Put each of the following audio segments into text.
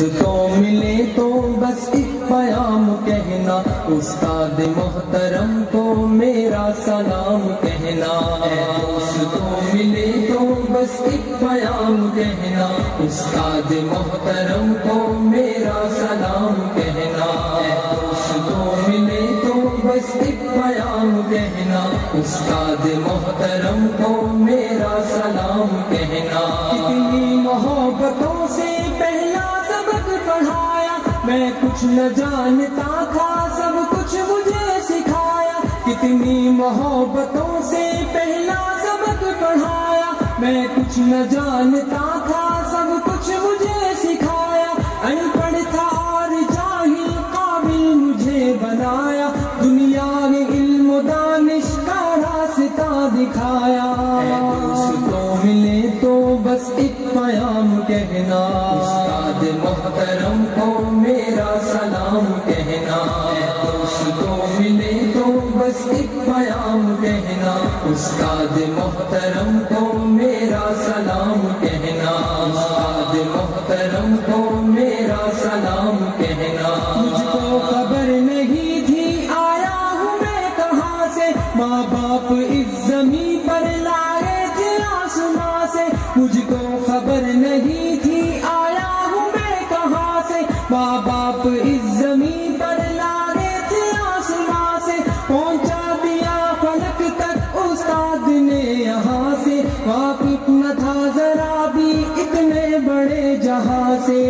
دوست کو ملے تو بس ایک پیام کہنا، استاد محترم کو میرا سلام کہنا۔ دوست کو ملے تو بس ایک پیام کہنا، استاد محترم کو میرا سلام کہنا۔ دوست کو ملے تو بس ایک پیام کہنا، استاد محترم کو میرا سلام کہنا۔ کتنی محبتوں سے پہلا سبق پڑھایا، میں کچھ نہ جانتا تھا سب کچھ مجھے سکھایا۔ کتنی محبتوں سے پہلا سبق پڑھایا، میں کچھ نہ جانتا تھا سب کچھ مجھے سکھایا۔ ان پڑھ تھا اور جاہل قابل مجھے بنایا، دنیا میں علم و دانش کا راستہ دکھایا۔ دوست کو ملے تو بس ایک پیام کہنا، استاد محترم کو میرا سلام کہنا۔ دوست کو ملے تو بس ایک پیام کہنا، استاد محترم کو میرا سلام کہنا۔ استاد محترم کو میرا سلام کہنا۔ مجھ کو خبر نہیں تھی آیا ہوں میں کہاں سے، ماں باپ اس زمین پر لائے تھے آسماں سے۔ مجھ کو خبر نہیں تھی آیا ہوں میں کہاں سے، ماں باپ اس زمین پر لائے تھے آسماں سے۔ پہنچا دیا فلک تک استاد نے یہاں سے، واقف نہ تھا ذرا بھی اتنے بڑے جہاں سے۔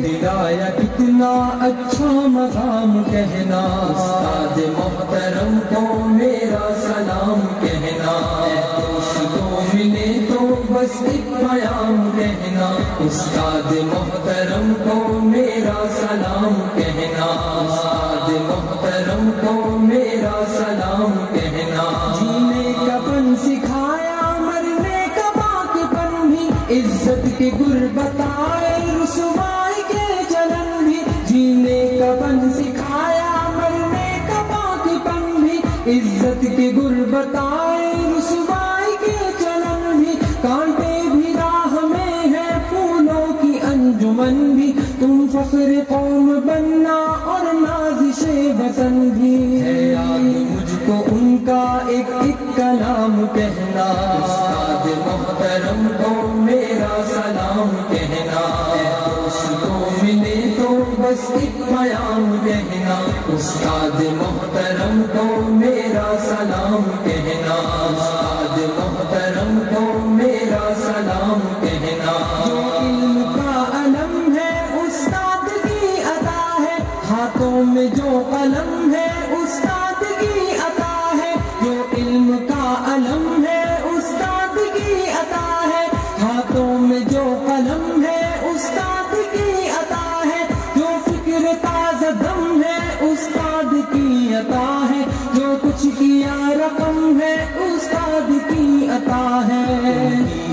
دلایا کتنا اچھا مقام کہنا، استاد محترم کو میرا سلام کہنا۔ دوست کو ملے تو بس ایک پیام کہنا، استاد محترم کو میرا سلام کہنا۔ استاد محترم کو میرا سلام کہنا۔ جینے کا پن سکھایا، مرنے کا باقی پن بھی، عزت کے گر بتائے رسوائی کے چلن بھی۔ جینے کا پن سکھایا، مرنے کا باقی پن بھی، عزت کے گر بتائے رسوائی کے چلن بھی۔ کانٹے بھی راہ میں ہے، پھولوں کی انجمن بھی، تم فخر قوم بننا اور نازش وطن بھی۔ ہے یاد مجھ کو ان کا ایک ایک کلام کہنا، استاد محترم کو میرا سلام کہنا۔ دوست کو ملے تو بس ایک پیام کہنا، استاد محترم کو میرا سلام کہنا۔ استاد محترم کو میرا سلام کہنا۔ جو علم کا علم ہے استاد کی عطا ہے، ہاتھوں میں جو قلم ہے استاد کی عطا ہے۔ جو علم کا علم ہے استاد کی عطا ہے، ہاتھوں میں جو قلم ہے استاد کی عطا ہے۔ جو فکر تازہ دم ہے استاد کی عطا ہے، جو کچھ کیا رقم ہے استاد کی عطا ہے۔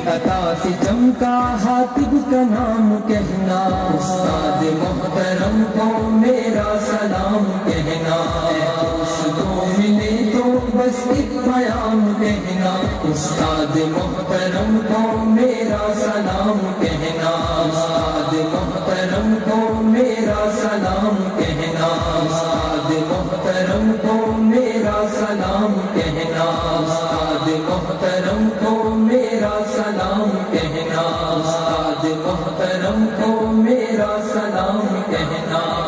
عطا سے چمکا حاتب کا نام کہنا، استاد محترم کو میرا سلام کہنا۔ دوست کو ملے تو بس ایک پیام کہنا، استاد محترم کو میرا سلام کہنا۔ استاد محترم کو میرا سلام کہنا۔ استاد محترم کو میرا سلام کہنا۔ استاد محترم کو میرا سلام کہنا۔ استاد محترم کو میرا سلام کہنا۔